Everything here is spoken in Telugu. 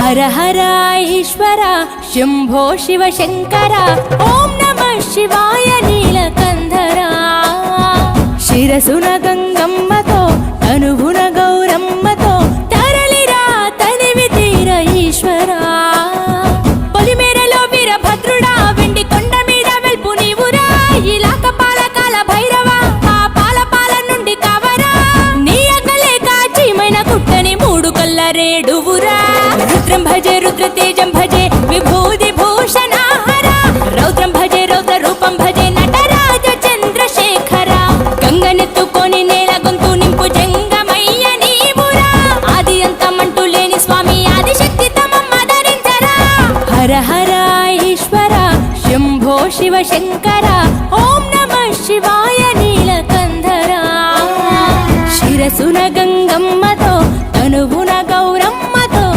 हर हर ईश्वर शंभो शिव शंकर ओम नमः शिवाय नीलकंधरा शिरसुन गंगम्मतो तनुभुन गौरम्मतो तरलिरा तनिवि तीर ईश्वरा పొలిమేరలో వీరభద్రుడా వెండి కొండ మీద వెల్పు నీవురా ఇలాక పాలకాల భైరవ ఆ పాల నుండి కవరా నీ అగలే కాచిమైన కుట్టని మూడు కల్ల రేడువురా रुद्रं भजे रुद्रतेजं भजे विभूति भूषणहर रौद्रं भजे रौद्र रूपं भजे नटराज चंद्रशेखर गंगनेत्तुकोनि नेल गొంతు నింపు జంగమయ్య నీవురా ఆది అంతమంటూ లేని స్వామి ఆదిశక్తి తమం ఆదరించరా హర హర ఈశ్వర శంభో శివ శంకర ఓం నమః శివాయ నీలకంధర శిరసున గంగమ్మ